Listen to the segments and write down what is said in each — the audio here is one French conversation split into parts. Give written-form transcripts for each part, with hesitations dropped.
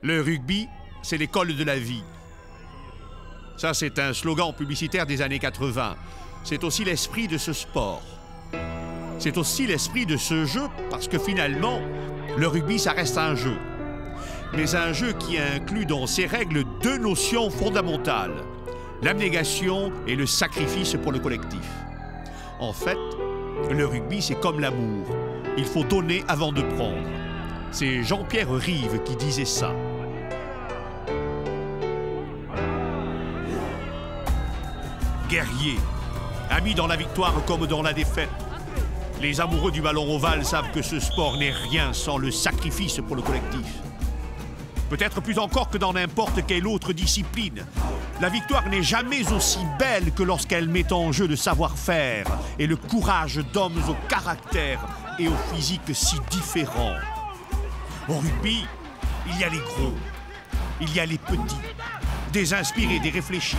Le rugby, c'est l'école de la vie. Ça, c'est un slogan publicitaire des années 80. C'est aussi l'esprit de ce sport. C'est aussi l'esprit de ce jeu, parce que finalement, le rugby, ça reste un jeu. Mais un jeu qui inclut dans ses règles deux notions fondamentales. L'abnégation et le sacrifice pour le collectif. En fait, le rugby, c'est comme l'amour. Il faut donner avant de prendre. C'est Jean-Pierre Rive qui disait ça. Guerrier, amis dans la victoire comme dans la défaite. Les amoureux du ballon ovale savent que ce sport n'est rien sans le sacrifice pour le collectif. Peut-être plus encore que dans n'importe quelle autre discipline. La victoire n'est jamais aussi belle que lorsqu'elle met en jeu le savoir-faire et le courage d'hommes au caractère et au physique si différents. Au rugby, il y a les gros, il y a les petits, des inspirés, des réfléchis.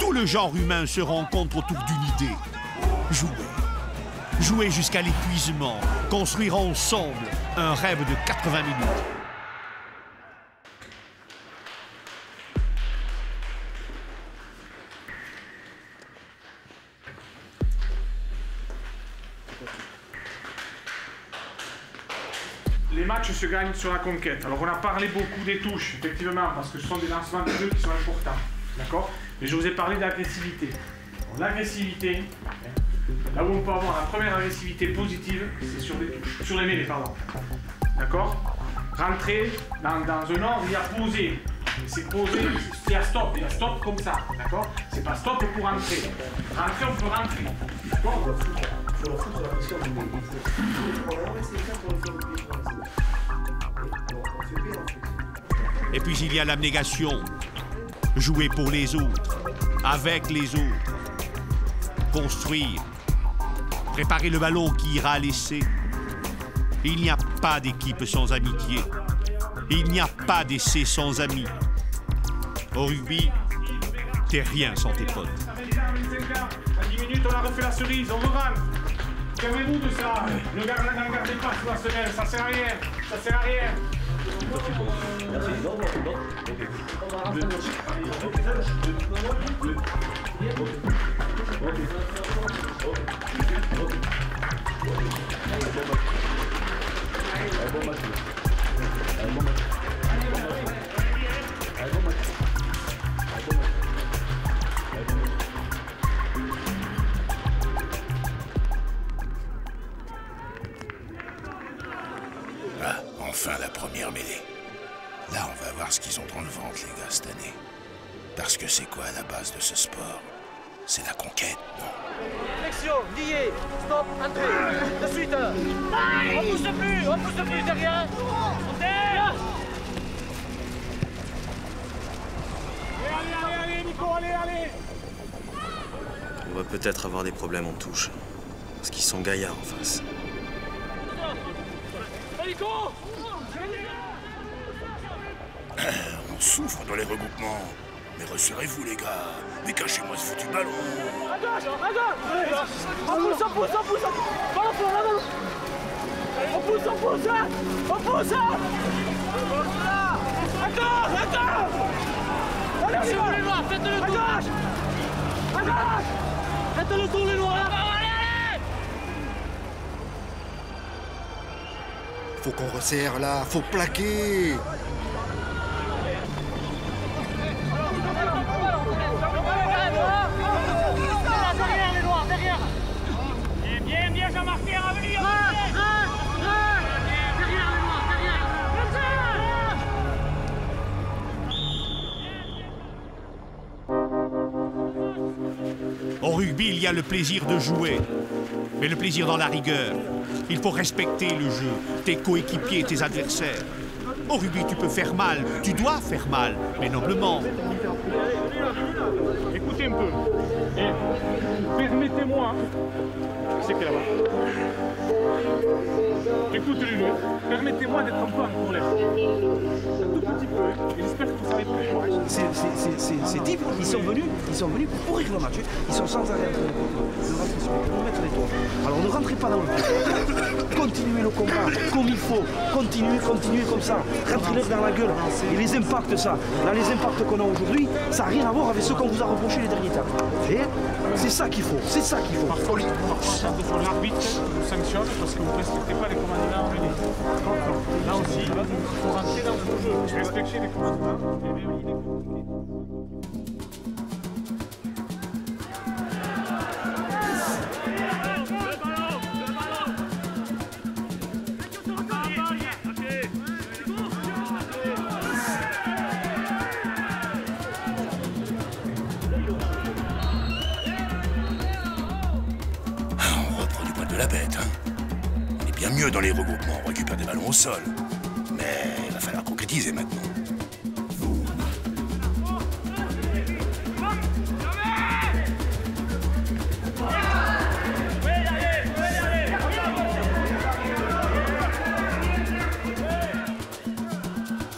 Tout le genre humain se rencontre autour d'une idée. Jouer. Jouer jusqu'à l'épuisement, construire ensemble un rêve de 80 minutes. Les matchs se gagnent sur la conquête. Alors on a parlé beaucoup des touches, effectivement, parce que ce sont des lancements de jeu qui sont importants. D'accord? Mais je vous ai parlé d'agressivité. L'agressivité, là où on peut avoir la première agressivité positive, c'est sur les touches, sur les mêlées, pardon. D'accord? Rentrer dans un ordre, il y a poser. C'est poser, il y a stop comme ça. D'accord? C'est pas stop pour rentrer. Rentrer, on peut rentrer. D'accord? Et puis il y a l'abnégation. Jouer pour les autres, avec les autres. Construire. Préparer le ballon qui ira à l'essai. Il n'y a pas d'équipe sans amitié. Il n'y a pas d'essai sans amis. Au rugby, t'es rien sans tes potes. À 10 minutes, on a refait la cerise, on rentre. Servez-vous de ça. Ne gardez pas sous la semelle, ça sert à rien. Ça sert à rien. Ah, enfin la première mêlée. Là, on va voir ce qu'ils ont dans le ventre, les gars, cette année. Parce que c'est quoi la base de ce sport? C'est la conquête, non? Flexion, lié, stop, entrée, de suite. On pousse plus, derrière. Derrière. Allez, Nico, allez. On va peut-être avoir des problèmes en touche. Parce qu'ils sont gaillards en face. Nico. On souffre dans les regroupements. Mais resserrez-vous, les gars. Dégagez-moi ce foutu ballon. À gauche. On pousse. Ballon. On pousse. Attends. Allez, c'est vous les noirs, faites le tour. À gauche. Faites le tour, les noirs. Allez. Faut qu'on resserre là, faut plaquer. Bien, Jean-Marc, à venir. Au rugby, il y a le plaisir de jouer, mais le plaisir dans la rigueur. Il faut respecter le jeu, tes coéquipiers et tes adversaires. Au rugby, tu peux faire mal, tu dois faire mal, mais noblement. Écoutez un peu. Et permettez-moi. C'est qu'elle là-bas. Écoutez-le. Permettez-moi d'être un peu en colère. Un tout petit peu. Et j'espère que vous savez pourquoi. Ces types, ils sont venus pour pourrir le match. Ils sont sans arrêt en train de rentrer sur le mettre les toits. Alors ne rentrez pas dans le jeu. Continuez le combat comme il faut. Continuez comme ça. Rentrez-leur dans la gueule. Et les impacts, ça, là, les impacts qu'on a aujourd'hui, ça n'a rien à voir avec ce qu'on vous a reproché les derniers temps. C'est ça qu'il faut, c'est ça qu'il faut. Parfois, l'arbitre vous sanctionne parce que vous ne respectez pas les commandements en ligne. Là aussi, il faut rentrer dans le jeu. Respecter les commandements. De la bête, hein. On est bien mieux dans les regroupements, on récupère des ballons au sol. Mais il va falloir concrétiser maintenant.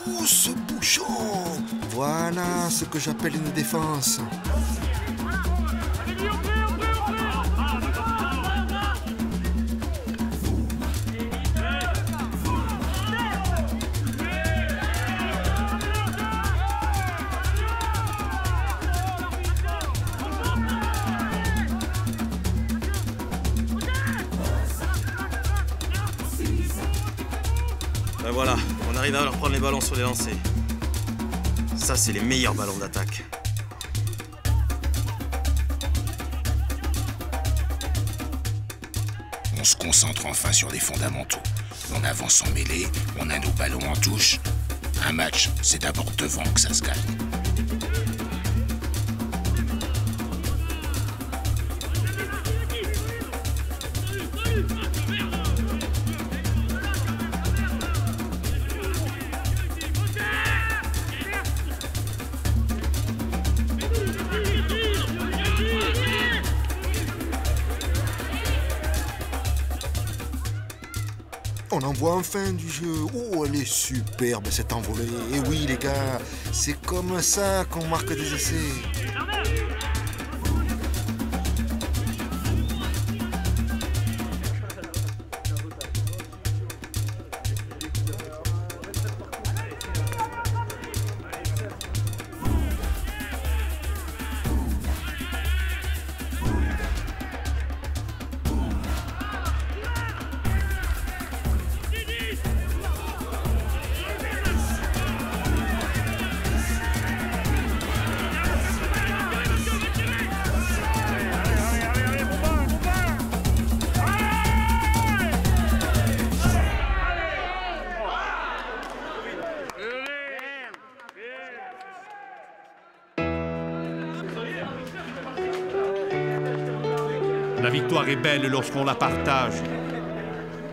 Oh, ce bouchon! Voilà ce que j'appelle une défense. Ben voilà, on arrive à leur prendre les ballons sur les lancers. Ça, c'est les meilleurs ballons d'attaque. On se concentre enfin sur les fondamentaux. On avance en mêlée, on a nos ballons en touche. Un match, c'est d'abord devant que ça se gagne. On en voit enfin du jeu. Oh, elle est superbe cette envolée. Et oui les gars, c'est comme ça qu'on marque des essais. La victoire est belle lorsqu'on la partage.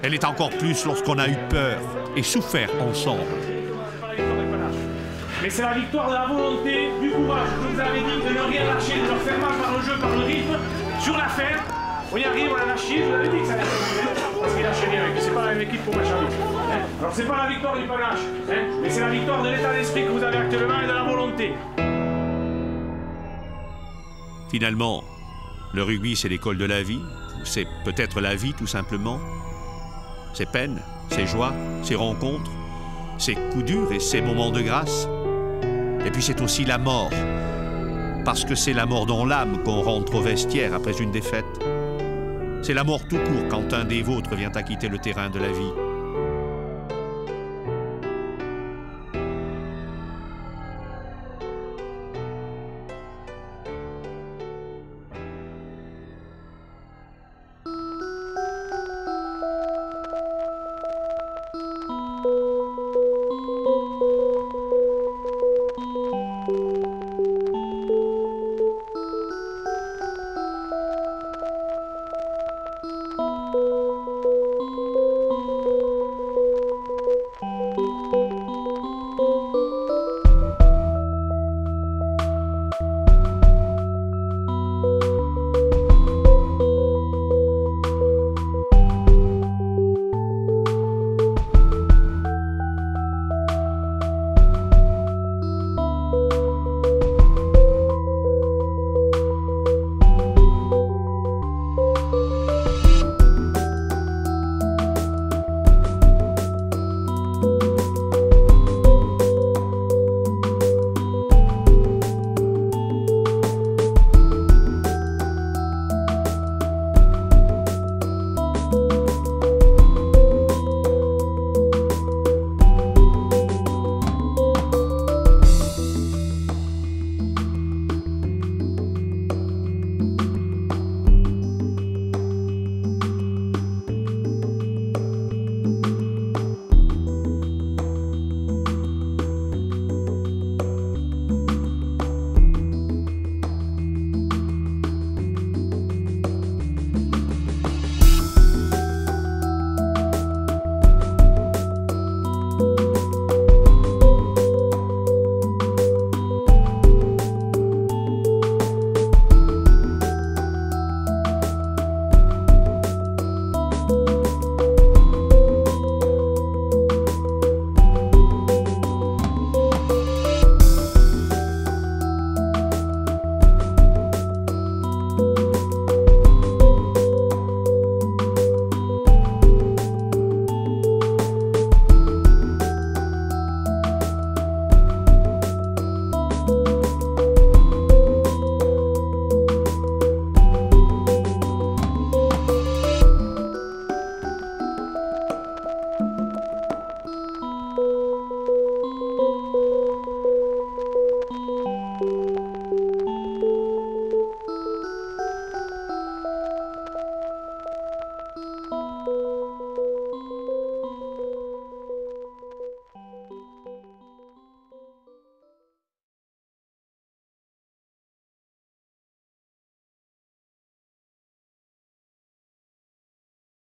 Elle est encore plus lorsqu'on a eu peur et souffert ensemble. Mais c'est la victoire de la volonté, du courage. Je vous avais dit de ne rien lâcher, de leur faire mal par le jeu, par le rythme. Sur la fin, on y arrive, on a lâché. Je vous avais dit que ça allait être parce qu'il lâchait rien. C'est pas la même équipe pour match à hein. Alors c'est pas la victoire du panache, hein, mais c'est la victoire de l'état d'esprit que vous avez actuellement et de la volonté. Finalement, le rugby, c'est l'école de la vie, ou c'est peut-être la vie tout simplement. Ses peines, ses joies, ses rencontres, ses coups durs et ses moments de grâce. Et puis c'est aussi la mort, parce que c'est la mort dans l'âme qu'on rentre au vestiaire après une défaite. C'est la mort tout court quand un des vôtres vient à quitter le terrain de la vie.